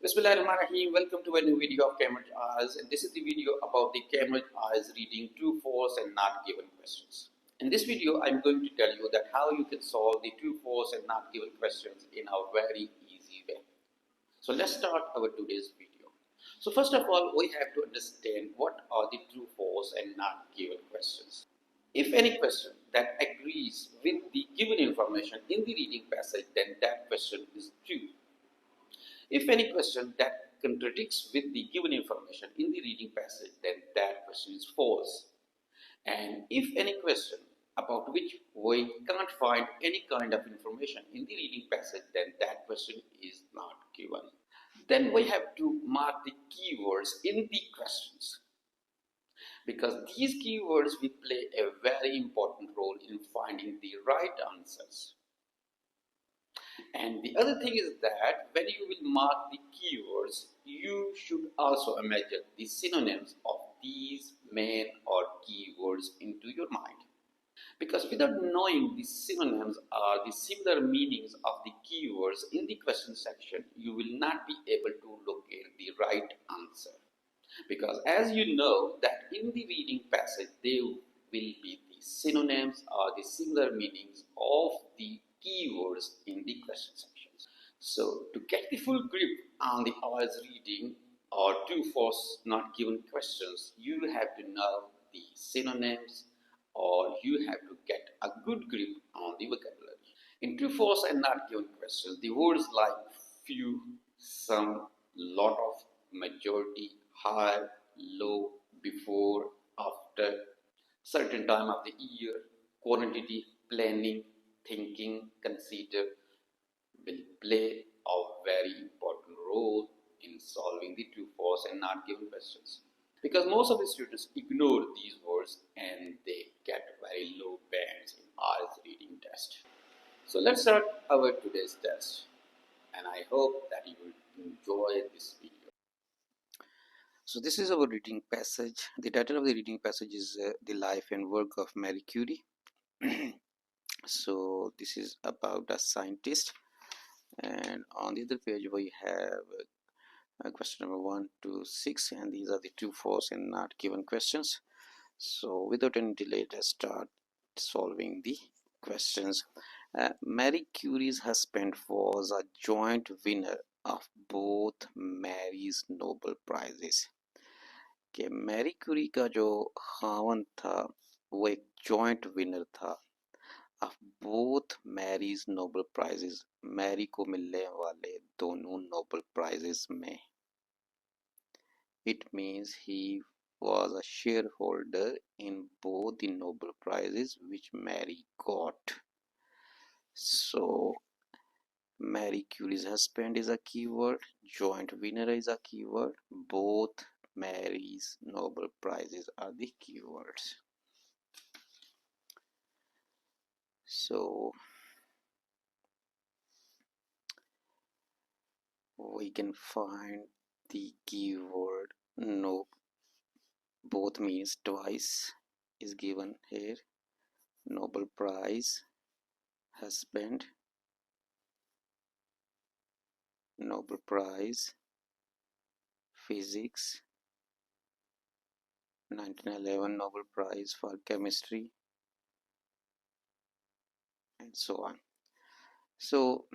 Bismillahirrahmanirrahim. Welcome to a new video of Cambridge Eyes, and this is the video about the Cambridge Eyes reading true, false, and not given questions. In this video, I'm going to tell you that how you can solve the true, false, and not given questions in a very easy way. So let's start our today's video. So first of all, we have to understand what are the true, false, and not given questions. If any question that agrees with the given information in the reading passage, then that question is true. If any question that contradicts with the given information in the reading passage, then that question is false. And if any question about which we can't find any kind of information in the reading passage, then that question is not given. Then we have to mark the keywords in the questions, because these keywords will play a very important role in finding the right answers. And the other thing is that when you will mark the keywords, you should also imagine the synonyms of these main or keywords into your mind. Because without knowing the synonyms or the similar meanings of the keywords in the question section, you will not be able to locate the right answer. Because as you know that in the reading passage, there will be the synonyms or the similar meanings of the keywords in the question sections. So to get the full grip on the IELTS reading or true false not given questions, you have to know the synonyms or you have to get a good grip on the vocabulary. In true false and not given questions, the words like few, some, lot of, majority, high, low, before, after, certain time of the year, quantity, planning, thinking, consider will play a very important role in solving the true, false, and not given questions. Because most of the students ignore these words and they get very low bands in IELTS reading test. So let's start our today's test, and I hope that you will enjoy this video. So this is our reading passage. The title of the reading passage is The Life and Work of Marie Curie. So this is about a scientist, and on the other page we have question number 1 to 6, and these are the true, false, and not given questions. So without any delay, let's start solving the questions. Marie Curie's husband was a joint winner of both Marie's Nobel Prizes. कि Marie Curie का जो खावन था वो एक joint winner था of both Marie's Nobel prizes, Marie को मिलने वाले दोनों नोबेल प्राइजेस में. It means he was a shareholder in both the Nobel Prizes which Marie got. So Marie Curie's husband is a keyword, joint winner is a keyword, both Marie's Nobel Prizes are the keywords. So we can find the keyword no, both means twice is given here. Nobel Prize, husband, Nobel Prize, physics, 1911 Nobel Prize for chemistry, and so on. So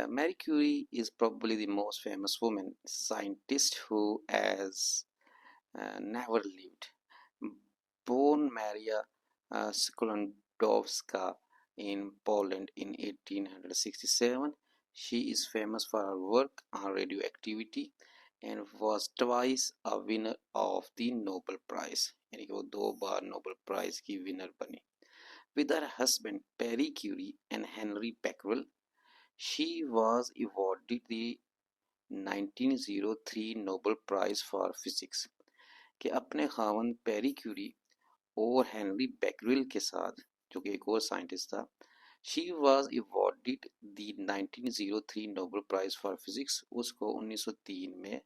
Marie Curie is probably the most famous woman scientist who has never lived. Born Maria Sklodowska in Poland in 1867, she is famous for her work on radioactivity and was twice a winner of the Nobel Prize. यानी कि वो 2 बार Nobel Prize की winner बनी. With her husband Perry Curie and Henry Becquerel, she was awarded the 1903 Nobel Prize for Physics. कि अपने खावन Pierre Curie और Henri Becquerel के साथ, जो कि एक और साइंटिस्ट था, she was awarded the 1903 Nobel prize for physics. उसको 1903 में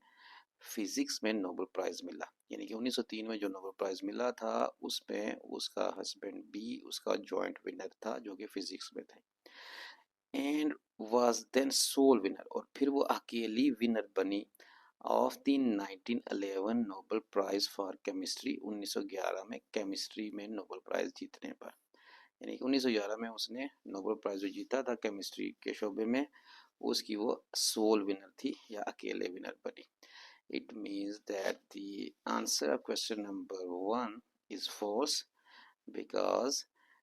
फिजिक्स में नोबेल प्राइज मिला. यानी कि 1903 में जो नोबेल प्राइज मिला था उसमें उसका हस्बैंड भी उसका जॉइंट विनर था जो कि फिजिक्स में थे. And was then sole winner, और फिर वो अकेली विनर बनी of the 1911 Nobel prize for chemistry. 1911 में केमिस्ट्री में नोबेल प्राइज जीतने पर, यानी कि 1911 में उसने नोबेल प्राइज जो जीता था केमिस्ट्री के शोबे में, उसकी वो सोल विनर थी या अकेले विनर बनी। It means that the answer of question number 1 is false, because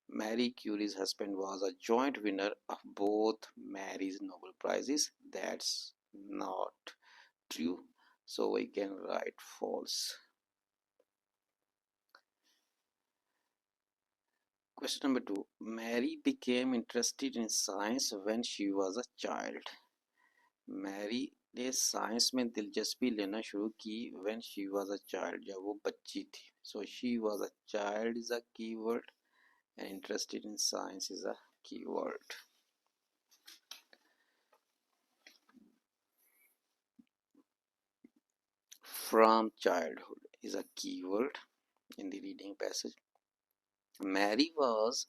Marie Curie's husband was a joint winner of both Marie's Nobel Prizes. That's not true. So we can write false. Question number 2. Mary became interested in science when she was a child. Mary ने science में दिलचस्पी लेना शुरू की when she was a child, जब वो बच्ची थी. So she was a child is a keyword and interested in science is a keyword. From childhood is a keyword in the reading passage. Mary was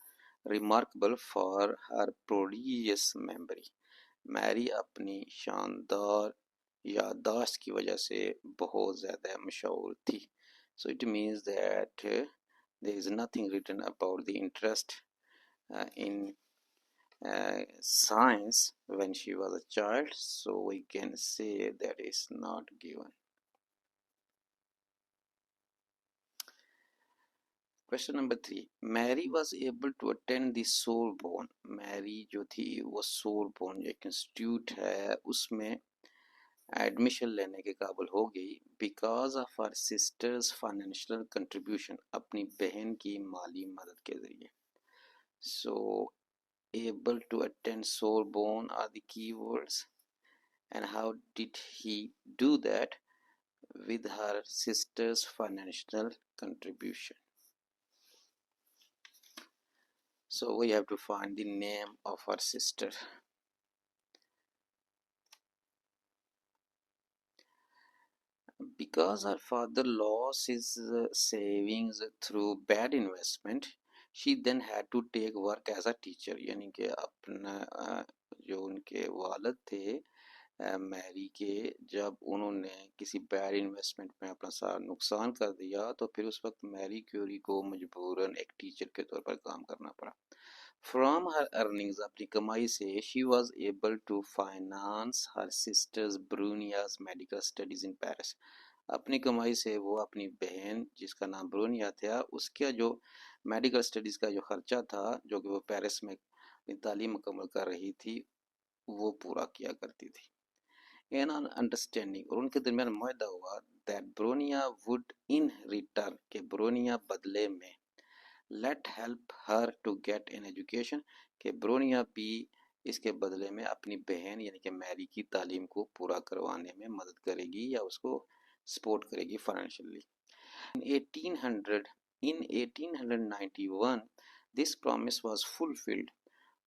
remarkable for her prodigious memory. Marie अपनी शानदार याददाश्त की वजह से बहुत ज़्यादा मशहूर थी. So it means that there is nothing written about the interest in science when she was a child, so we can say that is not given. Question number 3. Mary was able to attend the Sorbonne. Mary जो थी वो Sorbonne एक institute है, उसमें admission लेने के काबिल हो गई because of her sisters financial contribution, अपनी बहन की माली मदद के ज़रिए. सो able to attend Sorbonne are the keywords. And how did he do that? With her sister's financial contribution. So we have to find the name of her sister. Because her father lost his savings through bad investment, she then had to take work as a teacher. यानी कि अपना जो उनके वालिद थे Mary के, जब उन्होंने किसी बैड इन्वेस्टमेंट में अपना सारा नुकसान कर दिया, तो फिर उस वक्त मैरी क्यूरी को मजबूरन एक टीचर के तौर पर काम करना पड़ा. फ्रॉम हर अर्निंग्स, अपनी कमाई से, she was able to finance her sisters Bronia's medical studies in Paris. अपनी कमाई से वो अपनी बहन जिसका नाम ब्रूनिया था, उसका जो मेडिकल स्टडीज़ का जो खर्चा था, जो कि वो पेरिस में अपनी तालीम मुकम्मल कर रही थी, वो पूरा किया करती थी. एन ऑन अंडरस्टैंडिंग, और उनके दरमियान मुआहदा हुआ that Bronia would in return, के ब्रोनिया बदले में let help her to get an education, के ब्रोनिया भी इसके बदले में अपनी बहन यानी कि मैरी की तालीम को पूरा करवाने में मदद करेगी या उसको सपोर्ट करेगी financially. In 1891 this promise was fulfilled.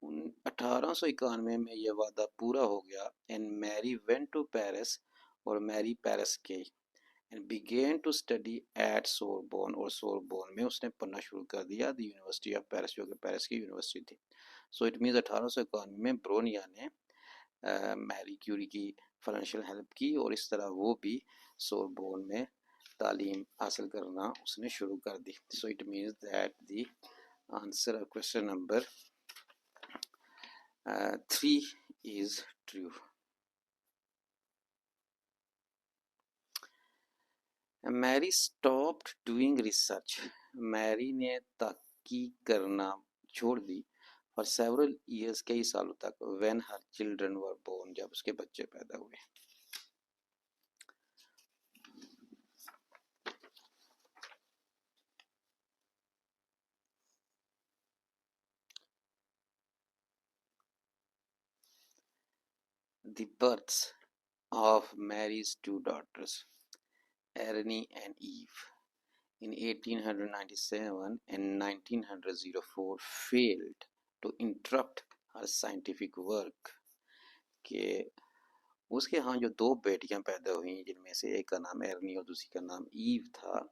1891 में यह वादा पूरा हो गया. And Marie went to Paris, और मैरी पेरिस गई. And began to study at Sorbonne, और सोरबोन में उसने पढ़ना शुरू कर दिया, द यूनिवर्सिटी ऑफ पेरिस, जो कि पेरिस की यूनिवर्सिटी थी. सो इट मीन्स 1891 में ब्रोनिया ने मैरी क्यूरी की फाइनेंशियल हेल्प की, और इस तरह वो भी सोरबोन में तालीम हासिल करना उसने शुरू कर दी. So it means that the answer of question number 3 is true. Mary stopped doing research. Mary ने तहकीक करना छोड़ दी for several years, कई सालों तक, when her children were born, जब उसके बच्चे पैदा हुए. The births of Mary's two daughters, Ernie and Eve, in 1897 and 1904 failed to interrupt her scientific work. कि उसके यहाँ जो दो बेटियां पैदा हुई, जिनमें से एक का नाम एरनी और दूसरी का नाम ईव था,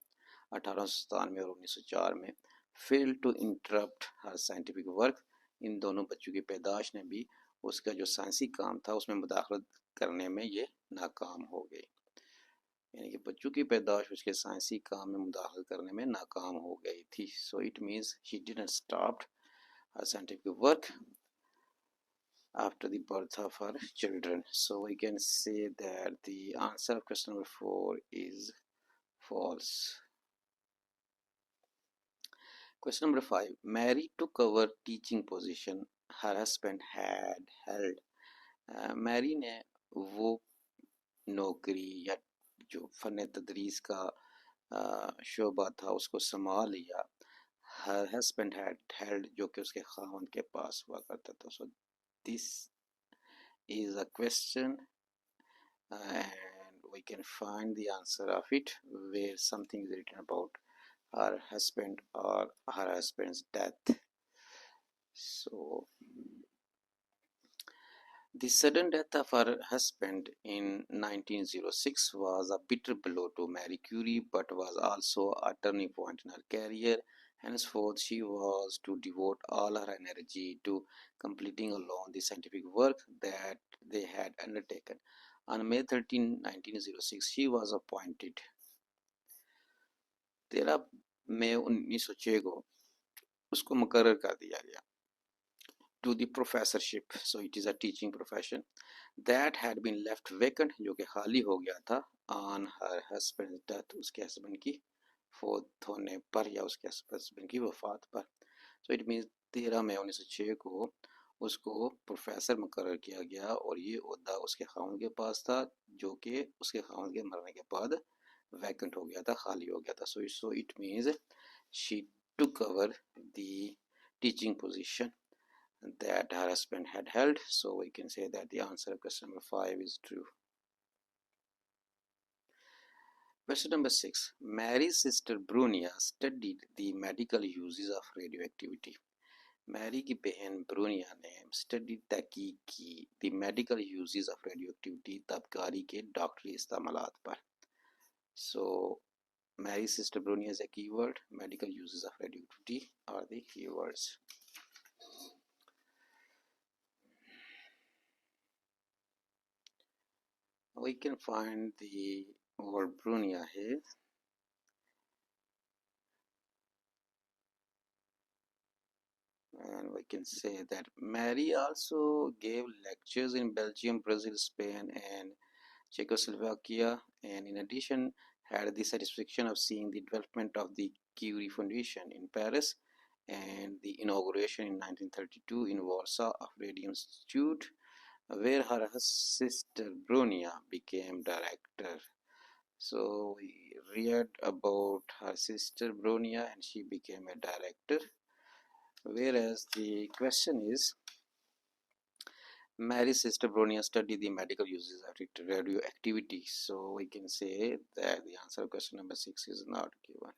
1897 और 1904 में, fail to interrupt her scientific work. इन दोनों बच्चों की पैदाश ने भी उसका जो साइंसी काम था उसमें मुदाखलत करने में ये नाकाम हो गई, यानी कि बच्चों की पैदाइश उसके साइंसी काम में मुदाखलत करने में नाकाम हो गई थी. सो it means she didn't stop her scientific work after the birth of her children. So we can say that the answer of question number 4 is false. Question number 5. Mary took over teaching position her husband had held. Marie ने वो नौकरी या जो फ़न तदरीस का शोबा था उसको संभाल लिया. हर हस्बैंड हैड हेल्ड, जो कि उसके खावंद के पास हुआ करता था. So this is a question and we can find the answer of it where something is written about her husband or her husband's death. So the sudden death of her husband in 1906 was a bitter blow to Marie Curie, but was also a turning point in her career. Henceforth, she was to devote all her energy to completing alone the scientific work that they had undertaken. On May 13, 1906, she was appointed 13 मई 1906 को उसको मुकर्रर कर दिया गया to the professorship. So it is a teaching profession that had been left vacant, जो कि खाली हो गया था on her husband's death, उसके husband की फौत होने पर या उसके husband की वफात पर. So it means 13 मई 1906 को उसको प्रोफेसर मुकर्रर किया गया और ये ओहदा उसके खाउन के पास था जो कि उसके खाउन के मरने के बाद वैकेंट हो गया था, खाली हो गया था. So it means she took over the teaching position that her husband had held. So we can say that the answer of question number 5 is true. Question number 6. Mary's sister Brunia studied the medical uses of radioactivity. Marie की बहन Bronia ने study तहकीक की the medical uses of radioactivity, तबकारी के डॉक्टरी इस्तेमालात पर. So Marie sister Bronia is a keyword, medical uses of radioactivity are the keywords. We can find the word Brunia here. And we can say that Mary also gave lectures in Belgium, Brazil, Spain, and Czechoslovakia, and in addition had the satisfaction of seeing the development of the Curie Foundation in Paris and the inauguration in 1932 in Warsaw of Radium Institute, where her sister Brunia became director. So we read about her sister Brunia and she became a director. Whereas the question is, Mary's sister Brunia studied the medical uses of radioactivity. So we can say that the answer of question number 6 is not given.